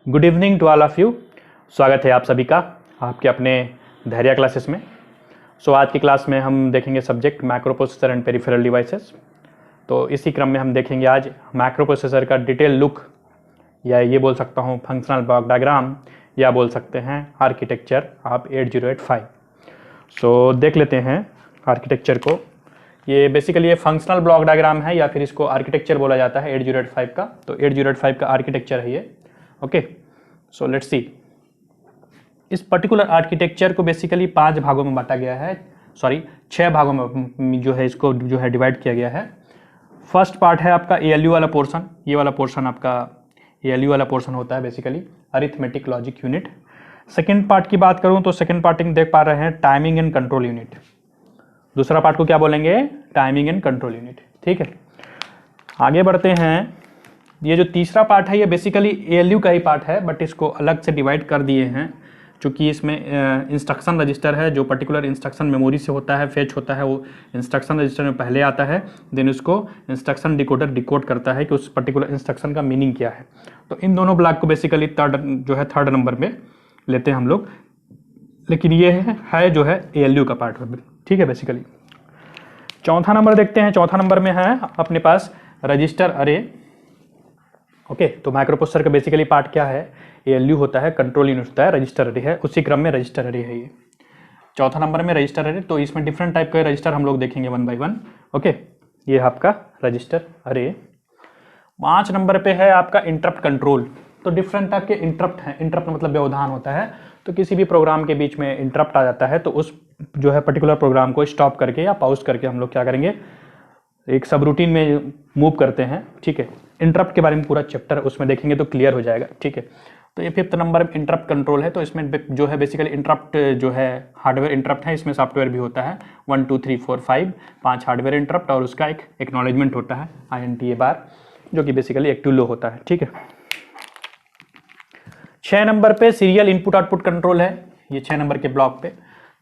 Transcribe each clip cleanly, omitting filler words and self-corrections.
Good evening to all of you. स्वागत है आप सभी का आपके अपने धैर्य क्लासेस में। आज की क्लास में हम देखेंगे subject micro processor and peripheral devices. तो इसी क्रम में हम देखेंगे आज माइक्रो प्रोसेसर का डिटेल लुक, या ये बोल सकता हूँ फंक्शनल ब्लॉक डायग्राम, या बोल सकते हैं आर्किटेक्चर ऑफ 8085। देख लेते हैं आर्किटेक्चर को। ये बेसिकली ये फंक्शनल ब्लॉक डायग्राम है, या फिर इसको आर्किटेक्चर बोला जाता है 8085 का। तो 8085 का आर्किटेक्चर है ये। ओके, सो लेट्स सी। इस पर्टिकुलर आर्किटेक्चर को बेसिकली 5 भागों में बांटा गया है, 6 भागों में जो है इसको जो है डिवाइड किया गया है। फर्स्ट पार्ट है आपका ALU वाला पोर्शन। ये वाला पोर्शन आपका ALU वाला पोर्शन होता है, basically arithmetic logic unit. Second part की बात करूं तो सेकेंड पार्ट देख पा रहे हैं टाइमिंग एंड कंट्रोल यूनिट। दूसरा पार्ट को क्या बोलेंगे? Timing and control unit. ठीक है, आगे बढ़ते हैं। ये जो तीसरा पार्ट है ये बेसिकली ALU का ही पार्ट है, बट इसको अलग से डिवाइड कर दिए हैं क्योंकि इसमें इंस्ट्रक्शन रजिस्टर है। जो पर्टिकुलर इंस्ट्रक्शन मेमोरी से होता है, फेच होता है, वो इंस्ट्रक्शन रजिस्टर में पहले आता है, देन उसको इंस्ट्रक्शन डिकोडर डिकोड करता है कि उस पर्टिकुलर इंस्ट्रक्शन का मीनिंग क्या है। तो इन दोनों ब्लॉक को बेसिकली थर्ड नंबर में लेते हैं हम लोग, लेकिन ये है जो है ALU का पार्ट। ठीक है, बेसिकली चौथा नंबर देखते हैं। चौथा नंबर में है अपने पास रजिस्टर अरे। ओके, तो माइक्रो प्रोसेसर का बेसिकली पार्ट क्या है? ALU होता है, कंट्रोल यूनिट होता है, रजिस्टर अरे है। उसी क्रम में रजिस्टर अरे है ये चौथा नंबर में रजिस्टर अरे। तो इसमें डिफरेंट टाइप के रजिस्टर हम लोग देखेंगे 1 बाय 1। ओके, ये है आपका रजिस्टर अरे। 5 नंबर पे है आपका इंटरप्ट कंट्रोल। तो डिफरेंट टाइप के इंटरप्ट हैं। इंटरप्ट मतलब व्यवधान होता है। तो किसी भी प्रोग्राम के बीच में इंटरप्ट आ जाता है तो उस जो है पर्टिकुलर प्रोग्राम को स्टॉप करके या पॉज करके हम लोग क्या करेंगे, एक सब रूटीन में मूव करते हैं। ठीक है, इंटरप्ट के बारे में पूरा चैप्टर उसमें देखेंगे तो क्लियर हो जाएगा। ठीक है, तो ये 5th नंबर में इंटरप्ट कंट्रोल है। तो इसमें जो है बेसिकली इंटरप्ट जो है हार्डवेयर इंटरप्ट है, इसमें सॉफ्टवेयर भी होता है। 1 2 3 4 5 हार्डवेयर इंटरप्ट, और उसका एक एक्नॉलेजमेंट होता है INTA बार, जो कि बेसिकली एक्टिव लो होता है। ठीक है, 6 नंबर पे सीरियल इनपुट आउटपुट कंट्रोल है, ये 6 नंबर के ब्लॉक पे।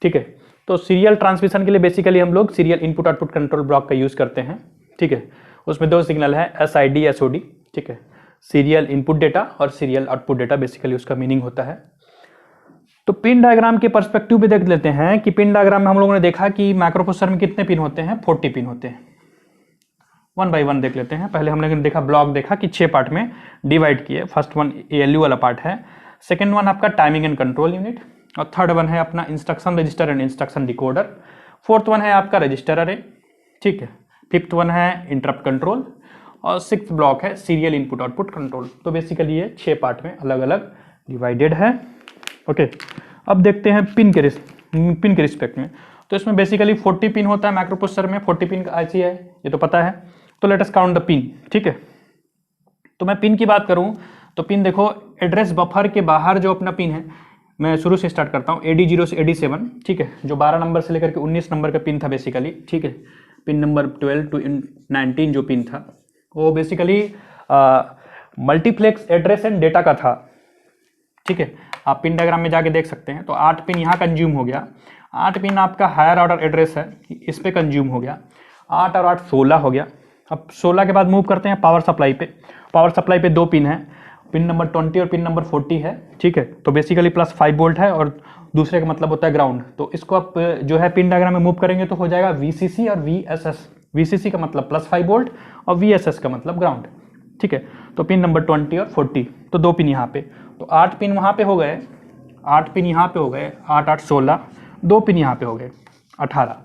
ठीक है, तो सीरियल ट्रांसमिशन के लिए बेसिकली हम लोग serial input output control block का यूज करते हैं। ठीक है, उसमें 2 सिग्नल है, SID SOD। ठीक है, सीरियल इनपुट डेटा और सीरियल आउटपुट डेटा, बेसिकली उसका मीनिंग होता है। तो पिन डायग्राम के पर्सपेक्टिव पे देख लेते हैं कि पिन डायग्राम में हम लोगों ने देखा कि माइक्रो प्रोसेसर में कितने पिन होते हैं? 40 पिन होते हैं। 1 बाय 1 देख लेते हैं। पहले हमने देखा ब्लॉक देखा कि 6 पार्ट में डिवाइड किए। फर्स्ट वन ALU वाला पार्ट है, सेकेंड वन आपका टाइमिंग एंड कंट्रोल यूनिट, और थर्ड वन है अपना instruction register and instruction decoder, fourth one है आपका रजिस्टर अरे। ठीक है, फिफ्थ वन है इंटरप्ट कंट्रोल, और सिक्स्थ ब्लॉक है सीरियल इनपुट आउटपुट कंट्रोल। तो बेसिकली ये 6 पार्ट में अलग अलग डिवाइडेड है। ओके, अब देखते हैं पिन के रिस्पेक्ट में। तो इसमें बेसिकली 40 पिन होता है माइक्रो प्रोसेसर में। 40 पिन का IC है, ये तो पता है। तो let us count the pin. ठीक है, तो मैं पिन की बात करूं तो पिन देखो, एड्रेस बफर के बाहर जो अपना पिन है, मैं शुरू से स्टार्ट करता हूं, AD0 से AD7। ठीक है, जो 12 नंबर से लेकर के 19 नंबर का पिन था बेसिकली। ठीक है, पिन नंबर 12 to 19 जो पिन था वो basically multiplex address and data का था। ठीक है, आप पिन डायग्राम में जाके देख सकते हैं। तो 8 पिन यहाँ कंज्यूम हो गया। 8 पिन आपका हायर ऑर्डर एड्रेस है, इस पे कंज्यूम हो गया। 8 और 8 16 हो गया। अब 16 के बाद मूव करते हैं पावर सप्लाई पे। पावर सप्लाई पे 2 पिन है, पिन नंबर 20 और पिन नंबर 40 है। ठीक है, तो बेसिकली +5 वोल्ट है, और दूसरे का मतलब होता है ग्राउंड। तो इसको आप जो है पिन डायग्राम में मूव करेंगे तो हो जाएगा VCC और VSS। VCC का मतलब +5 वोल्ट और VSS का मतलब ग्राउंड। ठीक है, तो पिन नंबर 20 और 40, तो 2 पिन यहाँ पे। तो 8 पिन वहाँ पे हो गए, 8 पिन यहाँ पे हो गए, 8 8 16, 2 पिन यहाँ पे हो गए, 18।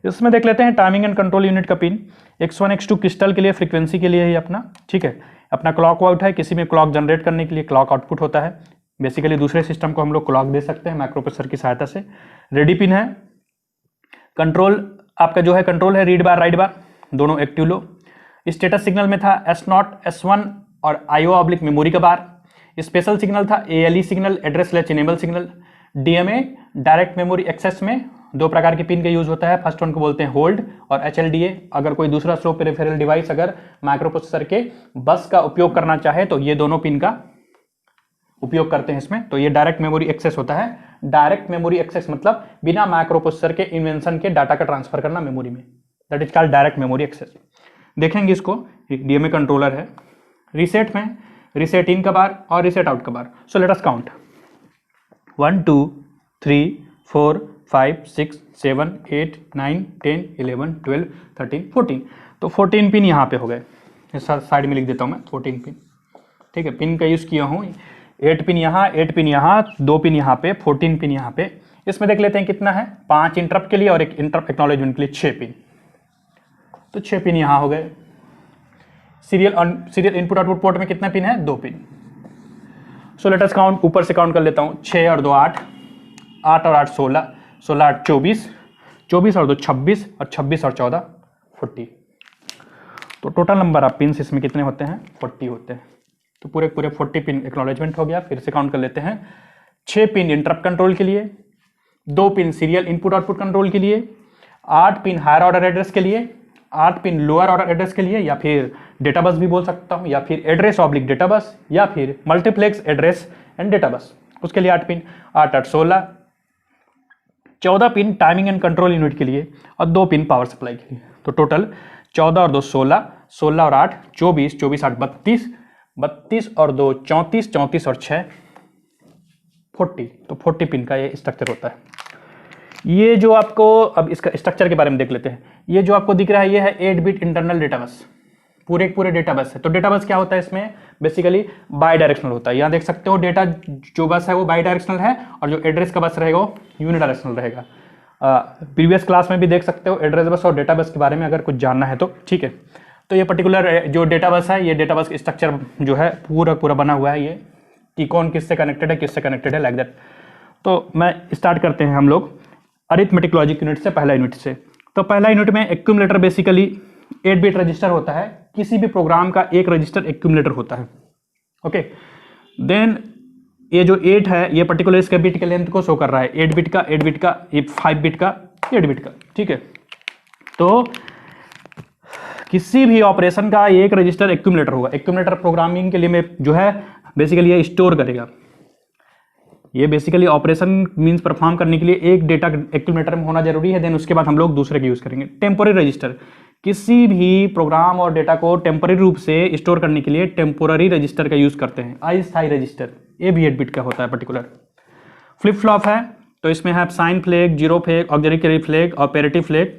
इसमें देख लेते हैं टाइमिंग एंड कंट्रोल यूनिट का पिन। X1 X2 क्रिस्टल के लिए, फ्रीक्वेंसी के लिए ही अपना। ठीक है, अपना क्लॉक आउट है, किसी में क्लॉक जनरेट करने के लिए क्लॉक आउटपुट होता है। बेसिकली दूसरे सिस्टम को हम लोग क्लॉक दे सकते हैं माइक्रो प्रोसेसर की सहायता से। रेडी पिन है। कंट्रोल आपका जो है कंट्रोल है, रीड बार राइट बार दोनों एक्टिव लो। स्टेटस सिग्नल में था S0 S1 और IO/ मेमोरी का बार। स्पेशल सिग्नल था ALE signal, address latch enable signal. DMA direct memory access में 2 प्रकार के पिन का यूज होता है। फर्स्ट वन को बोलते हैं होल्ड, और HLDA। अगर कोई दूसरा स्लो पेरिफेरल डिवाइस अगर माइक्रो प्रोसेसर के बस का उपयोग करना चाहे तो ये दोनों पिन का उपयोग करते हैं इसमें। तो ये डायरेक्ट मेमोरी एक्सेस होता है। डायरेक्ट मेमोरी एक्सेस मतलब बिना माइक्रो प्रोसेसर के इन्वेंशन के डाटा का ट्रांसफर करना मेमोरी में, that is called direct memory access. देखेंगे इसको, DMA कंट्रोलर है। रीसेट में रीसेट इन का बार और रीसेट आउट का bar. So let us count 1 2 3 4 5 6 7 8 9 10 11 12 13 14। तो 14 पिन यहाँ पे हो गए, इस साइड में लिख देता हूँ मैं 14 पिन, ठीक है। पिन का यूज़ किया हूँ 8 पिन यहाँ, 8 पिन यहाँ, 2 पिन यहाँ पे, 14 पिन यहाँ पे। इसमें देख लेते हैं कितना है, 5 इंटरप्ट के लिए और 1 इंटरप्ट एक्नॉलेजमेंट के लिए 6 पिन। तो 6 पिन यहाँ हो गए। सीरियल इनपुट आउटपुट पोर्ट में कितना पिन है, 2 pin. So let us count, ऊपर से काउंट कर लेता हूँ, 6 और 2 8, 8 और 8 16, 16 8 24, 24 और 2 26 और 26 और 14 40। तो टोटल नंबर ऑफ पिन इसमें कितने होते हैं, 40 होते हैं। तो पूरे 40 पिन एक्नॉलेजमेंट हो गया। फिर से काउंट कर लेते हैं, 6 पिन इंटरप्ट कंट्रोल के लिए, 2 pin serial input output control के लिए, 8 पिन हायर ऑर्डर एड्रेस के लिए, 8 पिन लोअर ऑर्डर एड्रेस के लिए, या फिर डेटा बस भी बोल सकता हूँ, या फिर एड्रेस ऑब्लिक डेटा बस, या फिर multiplex address and data bus, उसके लिए 8 pin, 8 8 16, 14 pin timing and control unit के लिए और 2 पिन पावर सप्लाई के लिए। तो टोटल 14 और 2 16, 16 और 8 24, 24 8 32, 32 और 2 34, 34 और 6 40। तो 40 पिन का ये स्ट्रक्चर होता है। ये जो आपको, अब इसका स्ट्रक्चर के बारे में देख लेते हैं। ये जो आपको दिख रहा है ये है 8 बिट इंटरनल डेटा बस, पूरे डेटा बस है। तो डेटा बस क्या होता है, इसमें बेसिकली बाई डायरेक्शनल होता है। यहाँ देख सकते हो डेटा जो बस है वो बाई डायरेक्शनल है, और जो एड्रेस का बस रहेगा वो यूनिडायरेक्शनल रहेगा। प्रीवियस क्लास में भी देख सकते हो एड्रेस बस और डेटा बस के बारे में अगर कुछ जानना है तो, ठीक है। तो ये पर्टिकुलर जो डेटा बस है, ये डेटा बस स्ट्रक्चर जो है पूरा बना हुआ है, ये कि कौन किससे कनेक्टेड है, किससे कनेक्टेड है, लाइक दैट। तो मैं स्टार्ट करते हैं हम लोग अरिथमेटिक लॉजिक यूनिट से, पहला यूनिट से। तो पहला यूनिट में एक्यूमुलेटर बेसिकली 8 बिट रजिस्टर होता है। किसी भी प्रोग्राम का एक रजिस्टर एक्यूमुलेटर होता है, ओके। देन ये जो 8 है ये पर्टिकुलर इसके बिट के लेंथ को शो कर रहा है, 8 बिट का, 8 बिट का, ये 5 बिट का, 8 बिट का, ठीक है। तो किसी भी ऑपरेशन का एक रजिस्टर एक्यूमुलेटर होगा। एक्यूमुलेटर प्रोग्रामिंग के लिए में जो है बेसिकली ये स्टोर करेगा। ये बेसिकली ऑपरेशन मींस परफॉर्म करने के लिए एक डेटा एक्यूमुलेटर में होना जरूरी है। देन उसके बाद हम लोग दूसरे के यूज करेंगे। टेम्पोररी रजिस्टर, किसी भी प्रोग्राम और डेटा को टेम्पररी रूप से स्टोर करने के लिए टेम्पोररी रजिस्टर का यूज करते हैं। अस्थायी रजिस्टर, ये भी 8 बिट का होता है पर्टिकुलर। फ्लिप फ्लॉप है, तो इसमें है sign flag, zero flag, auxiliary carry flag और पैरिटी फ्लैग,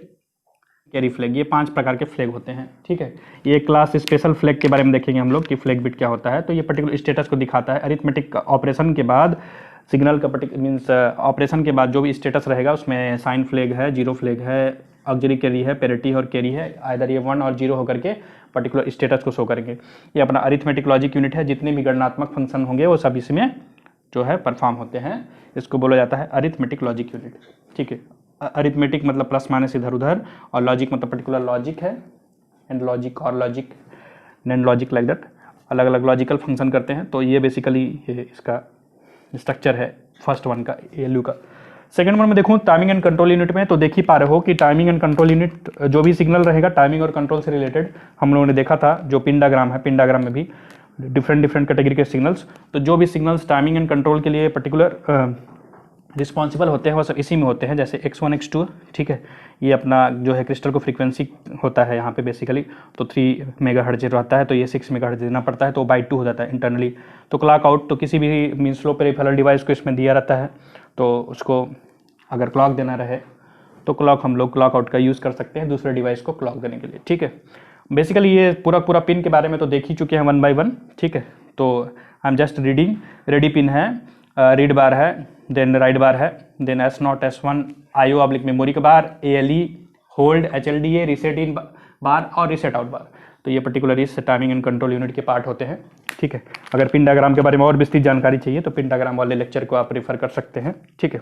कैरी फ्लैग। ये 5 प्रकार के फ्लैग होते हैं, ठीक है। ये क्लास स्पेशल फ्लैग के बारे में देखेंगे हम लोग कि फ्लैग बिट क्या होता है। तो ये पर्टिकुलर स्टेटस को दिखाता है। अरिथमेटिक ऑपरेशन के बाद सिग्नल का मीन्स ऑपरेशन के बाद जो भी स्टेटस रहेगा उसमें साइन फ्लैग है, जीरो फ्लैग है, ऑक्सिलरी कैरी है, पैरिटी और कैरी है। आइदर ये 1 और 0 होकर के पर्टिकुलर स्टेटस को शो करेंगे। ये अपना अरिथमेटिक लॉजिक यूनिट है। जितने भी गणनात्मक फंक्शन होंगे वो सब इसमें जो है परफॉर्म होते हैं। इसको बोला जाता है अरिथमेटिक लॉजिक यूनिट, ठीक है। अरिथमेटिक मतलब प्लस माइनस इधर उधर, और लॉजिक मतलब पर्टिकुलर लॉजिक है, and logic or logic, nand logic, like that, अलग अलग लॉजिकल फंक्शन करते हैं। तो ये बेसिकली इसका स्ट्रक्चर है फर्स्ट वन का, ALU का। सेकंड वन में देखूँ टाइमिंग एंड कंट्रोल यूनिट में, तो देख ही पा रहे हो कि टाइमिंग एंड कंट्रोल यूनिट जो भी सिग्नल रहेगा टाइमिंग और कंट्रोल से रिलेटेड हम लोगों ने देखा था। जो पिन डायग्राम है, पिन डायग्राम में भी डिफरेंट कैटेगरी के सिग्नल्स, तो जो भी सिग्नल्स टाइमिंग एंड कंट्रोल के लिए पर्टिकुलर रिस्पॉन्सिबल होते हैं वो सब इसी में होते हैं। जैसे X1 X2, ठीक है। ये अपना जो है क्रिस्टल को फ्रीक्वेंसी होता है यहाँ पे बेसिकली, तो 3 मेगाहर्ट्ज रहता है, तो ये 6 मेगाहर्ट्ज देना पड़ता है, तो बाई 2 हो जाता है इंटरनली। तो क्लॉक आउट तो किसी भी मीन्स लो पेरिफेरल डिवाइस को इसमें दिया रहता है, तो उसको अगर क्लॉक देना रहे तो क्लॉक हम लोग क्लॉक आउट का यूज़ कर सकते हैं दूसरे डिवाइस को क्लॉक देने के लिए, ठीक है। बेसिकली ये पूरा पिन के बारे में तो देख ही चुके हैं 1 बाय 1, ठीक है। तो I am just reading. Ready pin है, रीड बार है, देन राइट बार है, then S0 S1 IO oblique memory का बार, ALE, होल्ड, HLDA, रीसेट इन बार और रीसेट आउट बार। तो ये पर्टिकुलर इस टाइमिंग एंड कंट्रोल यूनिट के पार्ट होते हैं, ठीक है। अगर पिन डायग्राम के बारे में और विस्तृत जानकारी चाहिए तो पिन डायग्राम वाले लेक्चर को आप रेफर कर सकते हैं, ठीक है।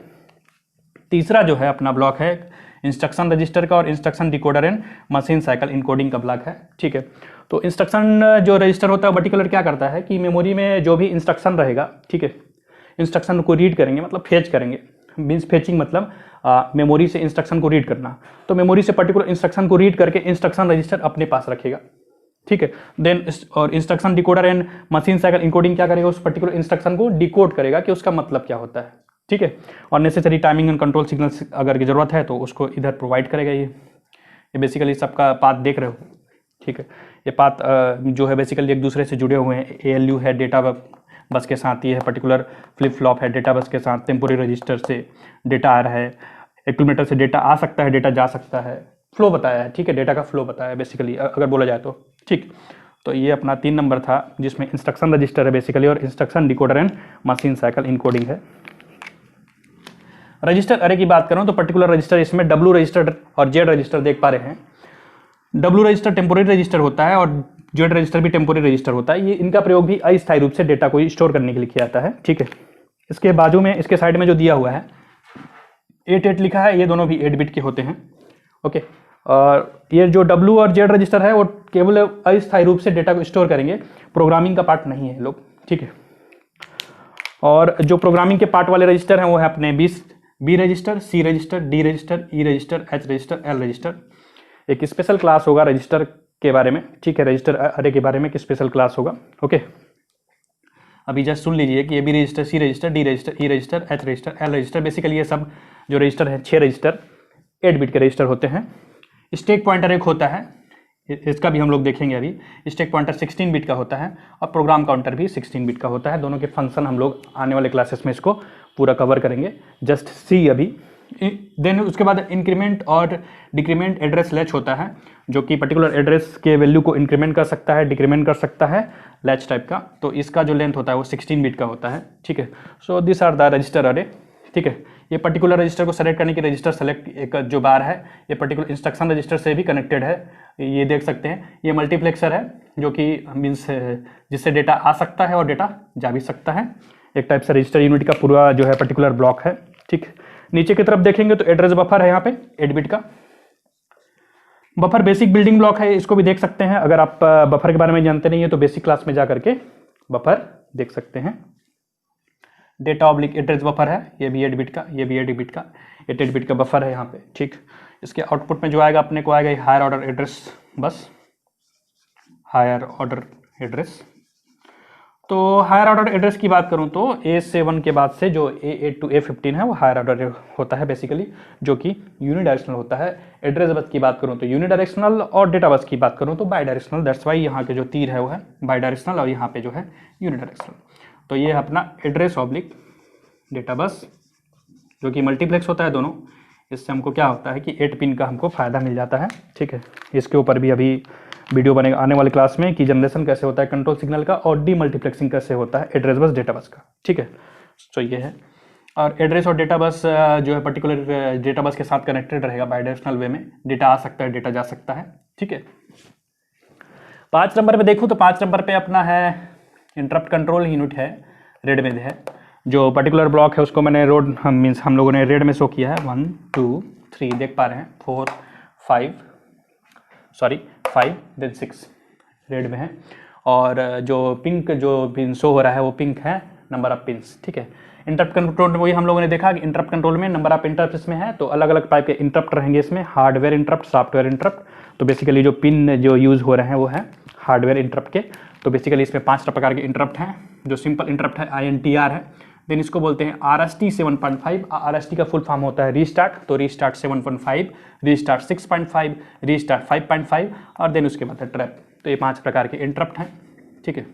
तीसरा जो है अपना ब्लॉक है इंस्ट्रक्शन रजिस्टर का और instruction decoder and machine cycle encoding का ब्लॉक है, ठीक है। तो इंस्ट्रक्शन जो रजिस्टर होता है पर्टिकुलर क्या करता है कि मेमोरी में जो भी इंस्ट्रक्शन रहेगा, ठीक है, इंस्ट्रक्शन को रीड करेंगे, मतलब फेच करेंगे। मीन्स फेचिंग मतलब मेमोरी से इंस्ट्रक्शन को रीड करना। तो मेमोरी से पर्टिकुलर इंस्ट्रक्शन को रीड करके इंस्ट्रक्शन रजिस्टर अपने पास रखेगा, ठीक है। देन और instruction decoder and machine cycle encoding क्या करेगा, उस पर्टिकुलर इंस्ट्रक्शन को डिकोड करेगा कि उसका मतलब क्या होता है, ठीक है। और necessary timing and control signals अगर की जरूरत है तो उसको इधर प्रोवाइड करेगा। ये बेसिकली सबका पाथ देख रहे हो, ठीक है। ये पाथ जो है बेसिकली एक दूसरे से जुड़े हुए हैं। ALU है डेटा बस के साथ, ये है पर्टिकुलर फ्लिप फ्लॉप है डेटा बस के साथ। टेम्पोररी रजिस्टर से डेटा आ रहा है, एक्यूमुलेटर से डेटा आ सकता है, डेटा जा सकता है, फ्लो बताया है, ठीक है, डेटा का फ्लो बताया है बेसिकली अगर बोला जाए तो, ठीक। तो ये अपना 3 नंबर था जिसमें इंस्ट्रक्शन रजिस्टर है बेसिकली, और instruction decoder and machine cycle encoding है। रजिस्टर अरे की बात करूं तो पर्टिकुलर रजिस्टर इसमें W रजिस्टर और Z रजिस्टर देख पा रहे हैं। W रजिस्टर टेम्पोररी रजिस्टर होता है और Z रजिस्टर भी टेम्पोररी रजिस्टर होता है। ये इनका प्रयोग भी अस्थायी रूप से डेटा को स्टोर करने के लिए किया जाता है, ठीक है। इसके बाजू में, इसके साइड में जो दिया हुआ है 8 लिखा है, ये दोनों भी 8 बिट के होते हैं, ओके। और ये जो W और Z रजिस्टर है वो केवल अस्थायी रूप से डेटा को स्टोर करेंगे, प्रोग्रामिंग का पार्ट नहीं है लोग, ठीक है। और जो प्रोग्रामिंग के पार्ट वाले रजिस्टर हैं वो है अपने B register, C register, D register, E register, H register, L register. एक स्पेशल क्लास होगा रजिस्टर के बारे में, ठीक है, रजिस्टर अरे के बारे में एक स्पेशल क्लास होगा, ओके। अभी जस्ट सुन लीजिए कि ये B register, C register, D register, E register, H register, L register, basically ये सब जो रजिस्टर है 6 रजिस्टर 8 बिट के रजिस्टर होते हैं। स्टैक पॉइंटर एक होता है, इसका भी हम लोग देखेंगे अभी। स्टैक पॉइंटर 16 बिट का होता है और प्रोग्राम काउंटर भी 16 बिट का होता है। दोनों के फंक्शन हम लोग आने वाले क्लासेस में इसको पूरा कवर करेंगे, जस्ट सी अभी। देन उसके बाद इंक्रीमेंट और डिक्रीमेंट एड्रेस लैच होता है, जो कि पर्टिकुलर एड्रेस के वैल्यू को इंक्रीमेंट कर सकता है, डिक्रीमेंट कर सकता है, लैच टाइप का। तो इसका जो लेंथ होता है वो 16 बिट का होता है, ठीक है। So this are the register array, ठीक है। ये पर्टिकुलर रजिस्टर को सेलेक्ट करने की रजिस्टर सेलेक्ट एक जो बार है ये पर्टिकुलर इंस्ट्रक्शन रजिस्टर से भी कनेक्टेड है, ये देख सकते हैं। ये मल्टीप्लेक्सर है जो कि मीन्स जिससे डेटा आ सकता है और डेटा जा भी सकता है। एक टाइप से रजिस्टर यूनिट का पूरा जो है पर्टिकुलर ब्लॉक है, ठीक। नीचे की तरफ देखेंगे तो एड्रेस बफर है यहाँ पे 8 बिट का। बफर बेसिक बिल्डिंग ब्लॉक है, इसको भी देख सकते हैं। अगर आप बफर के बारे में जानते नहीं है तो बेसिक क्लास में जा करके बफर देख सकते हैं। डेटा ऑब्लिक एड्रेस बफर है, ये भी 8 बिट का, ये भी 8 बिट का, 8 बिट का बफर है यहाँ पे, ठीक। इसके आउटपुट में जो आएगा अपने को आएगा higher order address bus, higher order address. तो हायर ऑर्डर एड्रेस की बात करूँ तो A7 के बाद से जो A8 to A15 है वो हायर ऑर्डर होता है बेसिकली, जो कि यूनिडायरेक्शनल होता है। एड्रेस बस की बात करूँ तो यूनिडायरेक्शनल और डेटा बस की बात करूँ तो बाई डायरेक्शनल। दैट्स वाई यहाँ के जो तीर है वो है बाई डायरेक्शनल और यहाँ पे जो है यूनिडायरेक्शनल। तो ये है अपना एड्रेस ऑब्लिक डेटा बस, जो कि मल्टीप्लेक्स होता है दोनों। इससे हमको क्या होता है कि 8 पिन का हमको फ़ायदा मिल जाता है, ठीक है। इसके ऊपर भी अभी वीडियो बनेगा आने वाले क्लास में कि जनरेशन कैसे होता है कंट्रोल सिग्नल का और डीमल्टीप्लेक्सिंग कैसे होता है एड्रेस बस डेटा बस का, ठीक है। तो ये है। और एड्रेस और डेटा बस जो है पर्टिकुलर डेटा बस के साथ कनेक्टेड रहेगा बाई डायरेक्शनल वे में। डेटा आ सकता है, डेटा जा सकता है, ठीक है। 5 नंबर पे देखूँ तो 5 नंबर पे अपना है इंटरप्ट कंट्रोल यूनिट है, रेड में है। जो पर्टिकुलर ब्लॉक है उसको मैंने हम लोगों ने रेड में शो किया है। 1 2 3 देख पा रहे हैं, 4 5 देन 6 रेड में है। और जो पिंक जो पिन शो हो रहा है वो पिंक है नंबर ऑफ पिंस, ठीक है। इंटरप्ट कंट्रोल वही हम लोगों ने देखा कि इंटरप्ट कंट्रोल में नंबर ऑफ इंटरप्ट इसमें है, तो अलग अलग टाइप के इंटरप्ट रहेंगे इसमें, हार्डवेयर इंटरप्ट, सॉफ्टवेयर इंटरप्ट। तो बेसिकली जो पिन जो यूज़ हो रहे हैं वो है हार्डवेयर इंटरप्ट के। तो बेसिकली इसमें 5 प्रकार के इंटरप्ट हैं। जो सिंपल इंटरप्ट है INTR है, देन इसको बोलते हैं RST 7.5। RST का फुल फॉर्म होता है रीस्टार्ट, तो रीस्टार्ट 7.5, रीस्टार्ट 6.5, रीस्टार्ट 5.5 और देन उसके बाद है ट्रैप। तो ये 5 प्रकार के इंटरप्ट हैं, ठीक है।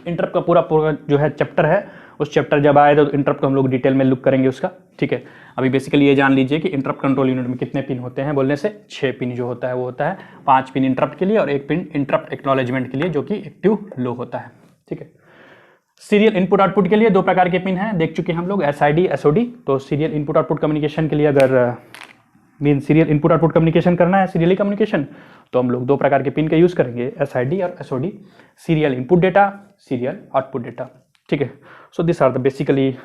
इंटरप्ट का पूरा जो है चैप्टर है, उस चैप्टर जब आए तो इंटरप्ट को हम लोग डिटेल में लुक करेंगे उसका, ठीक है। अभी बेसिकली ये जान लीजिए कि इंटरप्ट कंट्रोल यूनिट में कितने पिन होते हैं। बोलने से 6 पिन जो होता है वो होता है 5 पिन इंटरप्ट के लिए और 1 पिन इंटरप्ट एक्नॉलेजमेंट के लिए जो कि एक्टिव लो होता है, ठीक है। सीरियल इनपुट आउटपुट के लिए 2 प्रकार के पिन हैं, देख चुके हैं हम लोग, SID SOD। तो सीरियल इनपुट आउटपुट कम्युनिकेशन के लिए अगर mean serial input output communication करना है, सीरियली कम्युनिकेशन, तो हम लोग 2 प्रकार के पिन का यूज़ करेंगे, SID और SOD। Serial input data, serial output data, ठीक है। So this are the basically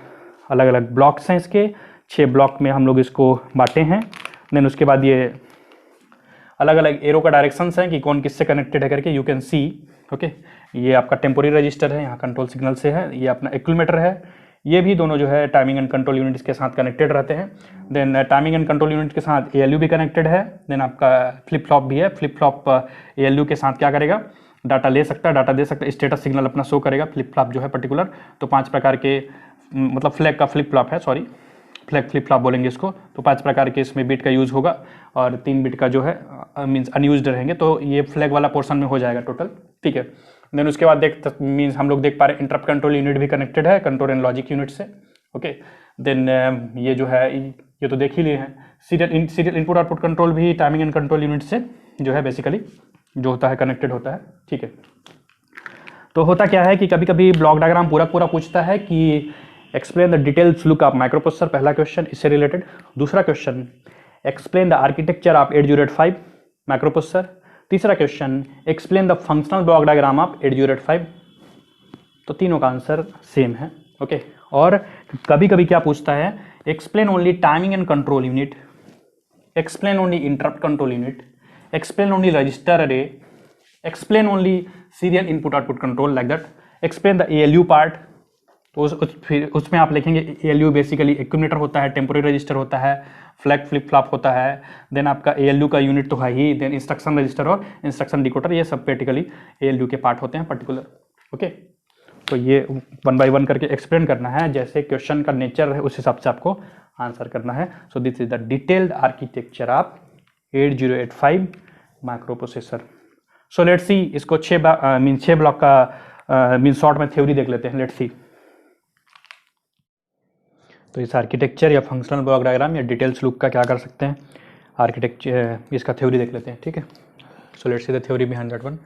अलग अलग ब्लॉक्स हैं इसके। 6 ब्लॉक में हम लोग इसको बांटे हैं। देन उसके बाद ये अलग अलग एरो का डायरेक्शंस हैं कि कौन किससे कनेक्टेड है करके, यू कैन सी, ओके। ये आपका टेम्पोररी रजिस्टर है, यहाँ कंट्रोल सिग्नल से है। ये अपना एक्यूमुलेटर है, ये भी दोनों जो है टाइमिंग एंड कंट्रोल यूनिट्स के साथ कनेक्टेड रहते हैं। Then timing and control unit के साथ ALU भी कनेक्टेड है। देन आपका फ्लिप फ्लॉप भी है। फ्लिप फ्लॉप ALU के साथ क्या करेगा, डाटा ले सकता है, डाटा दे सकता है, स्टेटस सिग्नल अपना शो करेगा फ्लिप फ्लॉप जो है पर्टिकुलर। तो 5 प्रकार के मतलब फ्लैग का फ्लिप फ्लॉप है, सॉरी फ्लैग फ्लिप फ्लॉप बोलेंगे इसको। तो 5 प्रकार के इसमें बिट का यूज़ होगा और 3 बिट का जो है मीन्स अनयूज्ड रहेंगे, तो ये फ्लैग वाला पोर्शन में हो जाएगा टोटल, ठीक है। देन उसके बाद मीन्स हम लोग देख पा रहे हैं इंटरप्ट कंट्रोल यूनिट भी कनेक्टेड है कंट्रोल एंड लॉजिक यूनिट से, ओके। देन ये जो है ये तो देख ही लिए हैं, सीरियल इनपुट आउटपुट कंट्रोल भी टाइमिंग एंड कंट्रोल यूनिट से जो है बेसिकली जो होता है कनेक्टेड होता है, ठीक है। तो होता क्या है कि कभी कभी ब्लॉक डायग्राम पूरा पूछता है कि explain the details look of microprocessor, पहला क्वेश्चन इससे रिलेटेड। दूसरा question explain the architecture of 8085 microprocessor. तीसरा question explain the functional block diagram of 8085। तो तीनों का आंसर सेम है, ओके। और कभी कभी क्या पूछता है, explain only timing and control unit, explain only interrupt control unit, explain only register array, explain only serial input output control, like that. Explain the ALU part, तो फिर उसमें आप लिखेंगे ALU बेसिकली एक्यूमुलेटर होता है, टेम्पोररी रजिस्टर होता है, flag flip flop होता है, देन आपका ALU का यूनिट तो है ही, देन इंस्ट्रक्शन रजिस्टर और इंस्ट्रक्शन डिकोडर, ये सब प्रैक्टिकली ALU के पार्ट होते हैं पर्टिकुलर, ओके। तो ये 1 बाय 1 करके एक्सप्लेन करना है, जैसे क्वेश्चन का नेचर है उस हिसाब से आपको आंसर करना है। So this is the detailed architecture of 8085 micro processor. So let's सी, इसको 6 ब्लॉक का शॉर्ट में थ्योरी देख लेते हैं, लेट्स सी। तो इस आर्किटेक्चर या फंक्शनल ब्लॉक डायग्राम या डिटेल्स लुक का क्या कर सकते हैं, आर्किटेक्चर इसका थ्योरी देख लेते हैं, ठीक है। So let's see the theory behind that one.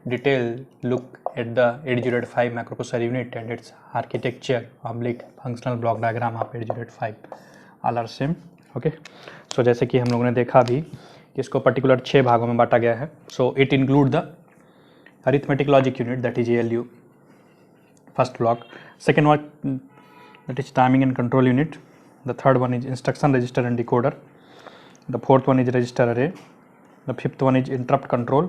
Detail look at the 8085 microprocessor unit and its architecture oblique functional block diagram of 8085 all are same, okay. So जैसे कि हम लोगों ने देखा अभी कि इसको पर्टिकुलर 6 भागों में बांटा गया है। So it include the arithmetic logic unit, that is ALU, first block. Second one that is timing and control unit. The third one is instruction register and decoder. The fourth one is register array. The fifth one is interrupt control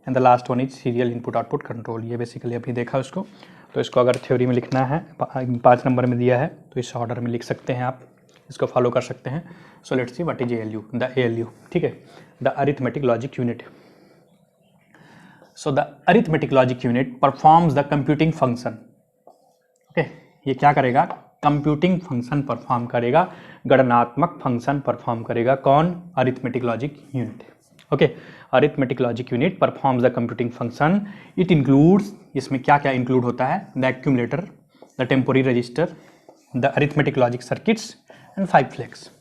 and the last one is serial input output control. ये basically अभी देखा उसको, तो इसको अगर theory में लिखना है 5 नंबर में दिया है तो इस ऑर्डर में लिख सकते हैं, आप इसको फॉलो कर सकते हैं। सो let's see what is ALU, the ALU, ठीक है, the arithmetic logic unit. So the arithmetic logic unit performs the computing function, okay. ये क्या करेगा, कंप्यूटिंग फंक्शन परफॉर्म करेगा, गणनात्मक फंक्शन परफॉर्म करेगा। कौन, arithmetic logic unit, okay. Arithmetic logic unit performs the computing function. It includes, इसमें क्या क्या include होता है, the accumulator, the temporary register, the arithmetic logic circuits and 5 flags.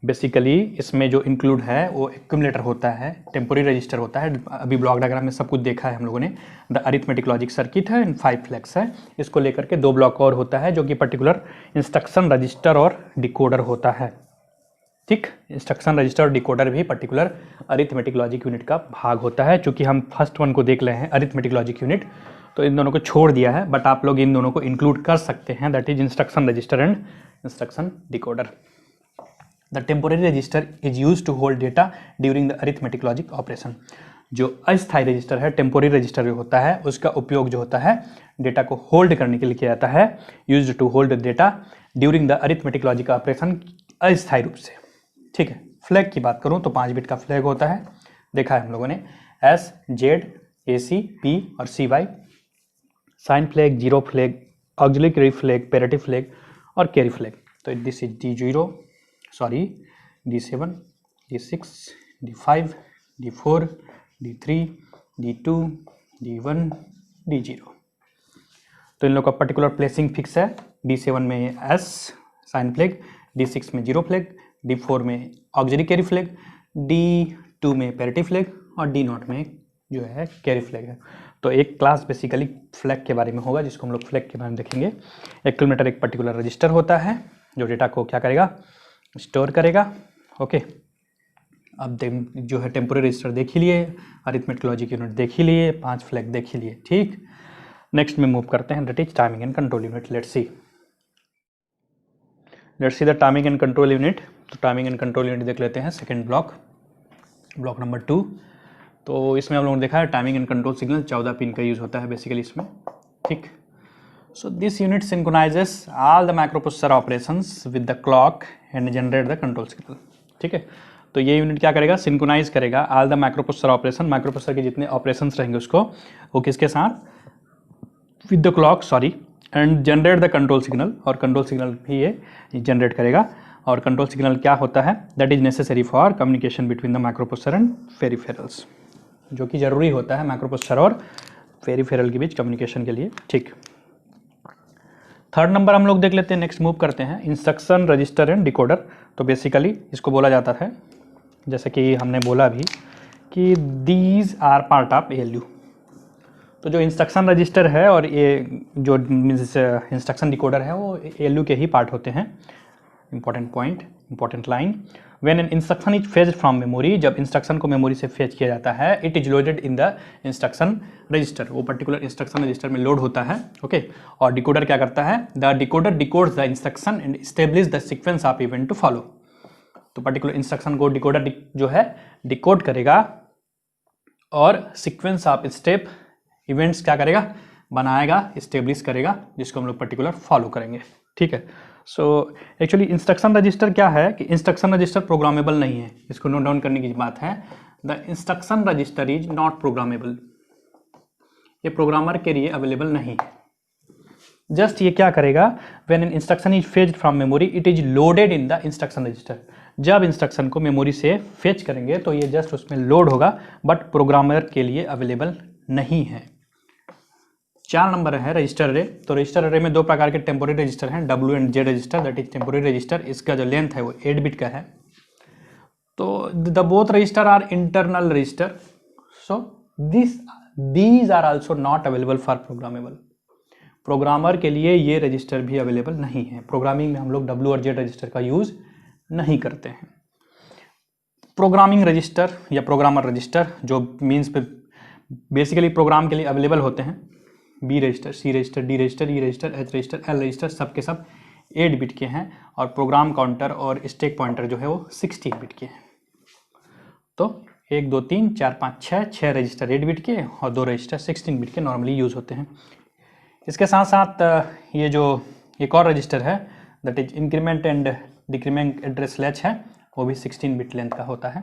Basically इसमें जो इंक्लूड है वो एक्यूमुलेटर होता है, टेम्पोररी रजिस्टर होता है, अभी ब्लॉक डायग्राम में सब कुछ देखा है हम लोगों ने। द अरिथमेटिक लॉजिक सर्किट है एंड 5 फ्लैग्स है। इसको लेकर के 2 ब्लॉक और होता है जो कि पर्टिकुलर इंस्ट्रक्शन रजिस्टर और डिकोडर होता है, ठीक। इंस्ट्रक्शन रजिस्टर और डिकोडर भी पर्टिकुलर अरिथमेटिक लॉजिक यूनिट का भाग होता है। चूँकि हम फर्स्ट वन को देख रहे हैं अरिथमेटिक लॉजिक यूनिट, तो इन दोनों को छोड़ दिया है, बट आप लोग इन दोनों को इंक्लूड कर सकते हैं, that is instruction register and instruction decoder. The temporary register is used to hold data during the arithmetic logic operation. जो अस्थायी रजिस्टर है, टेम्पोररी रजिस्टर जो होता है, उसका उपयोग जो होता है डेटा को होल्ड करने के लिए किया जाता है, used to hold data during the arithmetic logic operation, अस्थायी रूप से, ठीक है। फ्लैग की बात करूं तो 5 बिट का फ्लैग होता है, देखा है हम लोगों ने, S, Z, AC, P और CY। Sign flag, zero flag, auxiliary flag, parity flag और कैरी फ्लैग। तो this is D0, sorry D7, D6, D5, D4, D3, D2, D1, D0। तो इन लोग का पर्टिकुलर प्लेसिंग फिक्स है। D7 में S sign flag, D6 में zero flag, D4 में auxiliary carry flag, D2 में पैरेटिव फ्लैग और D0 में जो है कैरी फ्लैग है। तो एक क्लास बेसिकली फ्लैग के बारे में होगा जिसको हम लोग फ्लैग के बारे में देखेंगे। एक्यूमुलेटर एक पर्टिकुलर रजिस्टर होता है जो डेटा को क्या करेगा, स्टोर करेगा, ओके। अब जो है टेम्पोररी रजिस्टर देख ही लिए, अरिथमेटिक लॉजिक यूनिट देख ही लिए, 5 फ्लैग देख ही लिए, ठीक। नेक्स्ट में मूव करते हैं, that is timing and control unit. Let's see the timing and control unit. तो टाइमिंग एंड कंट्रोल यूनिट देख लेते हैं, सेकेंड ब्लॉक, ब्लॉक नंबर 2। तो इसमें हम लोगों ने देखा है timing and control signal 14 pin का यूज होता है बेसिकली इसमें, ठीक। So this unit synchronizes all the microprocessor operations with the clock and generate the control signal, ठीक है। तो ये यूनिट क्या करेगा, सिंक्रोनाइज करेगा all the microprocessor operation, microprocessor के जितने ऑपरेशंस रहेंगे उसको वो किसके साथ, with the clock, sorry, and generate the control signal, और कंट्रोल सिग्नल भी ये जनरेट करेगा। और कंट्रोल सिग्नल क्या होता है, that is necessary for communication between the microprocessor and peripherals, जो कि ज़रूरी होता है माइक्रोप्रोसेसर और पेरिफेरल के बीच कम्युनिकेशन के लिए। ठीक, थर्ड नंबर हम लोग देख लेते हैं, नेक्स्ट मूव करते हैं, इंस्ट्रक्शन रजिस्टर एंड डिकोडर। तो बेसिकली इसको बोला जाता है, जैसे कि हमने बोला भी कि these are part of ALU। तो जो इंस्ट्रक्शन रजिस्टर है और ये जो इंस्ट्रक्शन डिकोडर है वो ALU के ही पार्ट होते हैं। Important point, important line, when an instruction is fetched from memory, जब इंस्ट्रक्शन को मेमोरी से फेच किया जाता है, it is loaded in the instruction register, वो पर्टिकुलर इंस्ट्रक्शन रजिस्टर में लोड होता है। ओके, और डिकोडर क्या करता है, the decoder decodes the instruction and establish the sequence of event to follow. तो पर्टिकुलर इंस्ट्रक्शन को डिकोडर जो है डिकोड करेगा और सीक्वेंस ऑफ स्टेप इवेंट्स क्या करेगा, बनाएगा, इस्टेब्लिश करेगा, जिसको हम लोग पर्टिकुलर फॉलो करेंगे। ठीक है, सो एक्चुअली इंस्ट्रक्शन रजिस्टर क्या है कि इंस्ट्रक्शन रजिस्टर प्रोग्रामेबल नहीं है, इसको नोट डाउन करने की बात है। The instruction register is not programmable, ये प्रोग्रामर के लिए अवेलेबल नहीं है। जस्ट ये क्या करेगा, when an instruction is fetched from memory it is loaded in the instruction register. जब इंस्ट्रक्शन को मेमोरी से फेच करेंगे तो ये जस्ट उसमें लोड होगा, बट प्रोग्रामर के लिए अवेलेबल नहीं है। 4 नंबर है रजिस्टर अरे। तो रजिस्टर अरे में 2 प्रकार के टेम्पोररी रजिस्टर हैं, W and Z register, that is temporary register, इसका जो लेंथ है वो 8 बिट का है। तो the both register are internal register, so these are also not available for programmable. Programmer के लिए ये रजिस्टर भी अवेलेबल नहीं है। प्रोग्रामिंग में हम लोग W और Z रजिस्टर का यूज नहीं करते हैं। प्रोग्रामिंग रजिस्टर या प्रोग्रामर रजिस्टर जो मीन्स पे बेसिकली प्रोग्राम के लिए अवेलेबल होते हैं, B register, C register, D register, E register, H register, L register, सब के सब 8 बिट के हैं, और प्रोग्राम काउंटर और स्टैक पॉइंटर जो है वो 16 बिट के हैं। तो 1 2 3 4 5 6 रजिस्टर 8 बिट के और 2 रजिस्टर 16 बिट के नॉर्मली यूज़ होते हैं। इसके साथ साथ ये जो एक और रजिस्टर है that is increment and decrement address latch है, वो भी 16 बिट लेंथ का होता है।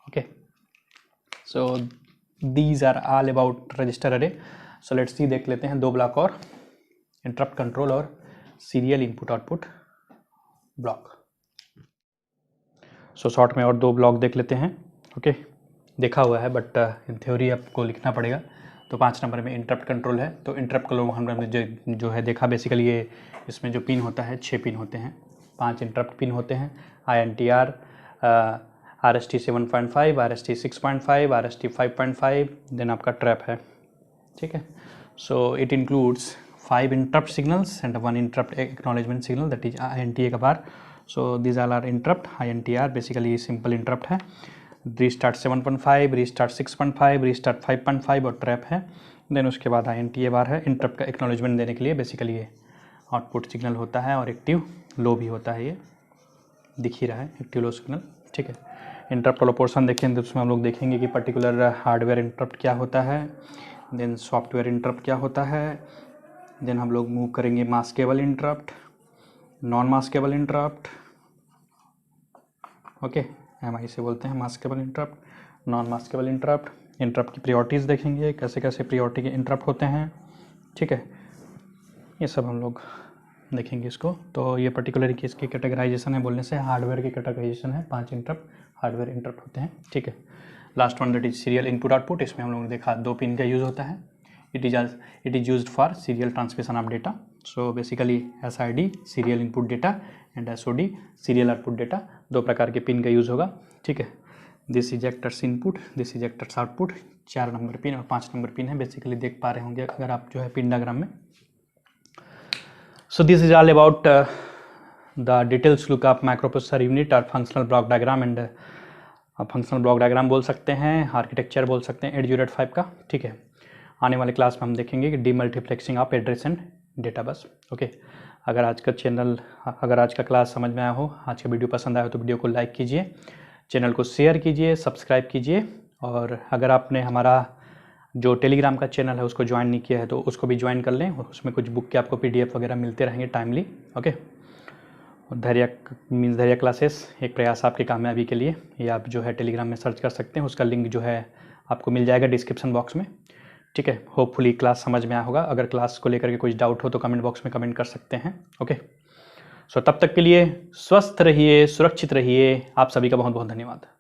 Okay, so these are all about register array. So let's सी, देख लेते हैं 2 ब्लॉक और, इंटरप्ट कंट्रोल और serial input output block. So short में और 2 ब्लॉक देख लेते हैं। ओके, देखा हुआ है बट इन थ्योरी आपको लिखना पड़ेगा। तो 5 नंबर में इंटरप्ट कंट्रोल है। तो इंटरप्ट कंट्रोल हमने जो है देखा, बेसिकली ये इसमें जो पिन होता है 6 पिन होते हैं, 5 इंटरप्ट पिन होते हैं, INTR, RST 7.5, RST 6.5, RST 5.5, then आपका ट्रैप है। ठीक है, so it includes 5 interrupt signals and 1 interrupt acknowledgement signal, that is INTA का bar. So this all are interrupt. INTR basically simple interrupt है, रीस्टार्ट 7.5, रीस्टार्ट 6.5, रीस्टार्ट 5.5 और trap है। Then उसके बाद INTA बार है, इंटरप्ट का एक्नॉलेजमेंट देने के लिए। बेसिकली ये आउटपुट सिग्नल होता है और एक्टिव लो भी होता है, ये दिख ही रहा है एक्टिव लो सिग्नल। ठीक है, इंटरप्ट वाला पोर्शन देखें तो उसमें हम लोग देखेंगे कि पर्टिकुलर हार्डवेयर इंटरप्ट क्या होता है, देन सॉफ्टवेयर इंटरप्ट क्या होता है, देन हम लोग मूव करेंगे maskable interrupt, non maskable interrupt. Okay, MI से बोलते हैं maskable interrupt, non maskable interrupt, interrupt की प्रायोरिटीज़ देखेंगे, कैसे कैसे प्रायोरिटी के इंटरप्ट होते हैं। ठीक है, ये सब हम लोग देखेंगे इसको। तो ये पर्टिकुलर की इसकी कैटेगराइजेशन है, बोलने से हार्डवेयर की कैटेगराइजेशन है, 5 इंटरप्ट हार्डवेयर इंटरप्ट होते हैं। ठीक है, last one that is serial input output. इसमें हम लोगों ने देखा 2 पिन का यूज़ होता है। It is used for serial transmission of data. So basically SID serial input data and SOD serial output data, 2 प्रकार के पिन का यूज़ होगा। ठीक है, this ejectors input, this ejectors output, 4 number pin और 5 नंबर पिन है, basically देख पा रहे होंगे अगर आप जो है पिन डायग्राम में। So this is all about the details look up microprocessor unit और functional block diagram and functional block diagram बोल सकते हैं, आर्किटेक्चर बोल सकते हैं 808 का। ठीक है, आने वाले क्लास में हम देखेंगे कि demultiplexing of address and data bus. Okay, अगर आज का क्लास समझ में आया हो, आज का वीडियो पसंद आया हो तो वीडियो को लाइक कीजिए, चैनल को शेयर कीजिए, सब्सक्राइब कीजिए, और अगर आपने हमारा जो टेलीग्राम का चैनल है उसको ज्वाइन नहीं किया है तो उसको भी ज्वाइन कर लें, उसमें कुछ बुक के आपको PDF वगैरह मिलते रहेंगे टाइमली। ओके, और धैर्य क्लासेस एक प्रयास आपकी कामयाबी के लिए, ये आप जो है टेलीग्राम में सर्च कर सकते हैं, उसका लिंक जो है आपको मिल जाएगा डिस्क्रिप्शन बॉक्स में। ठीक है, होपफुली क्लास समझ में आया होगा। अगर क्लास को लेकर के कुछ डाउट हो तो कमेंट बॉक्स में कमेंट कर सकते हैं। ओके, सो तब तक के लिए स्वस्थ रहिए, सुरक्षित रहिए। आप सभी का बहुत बहुत धन्यवाद।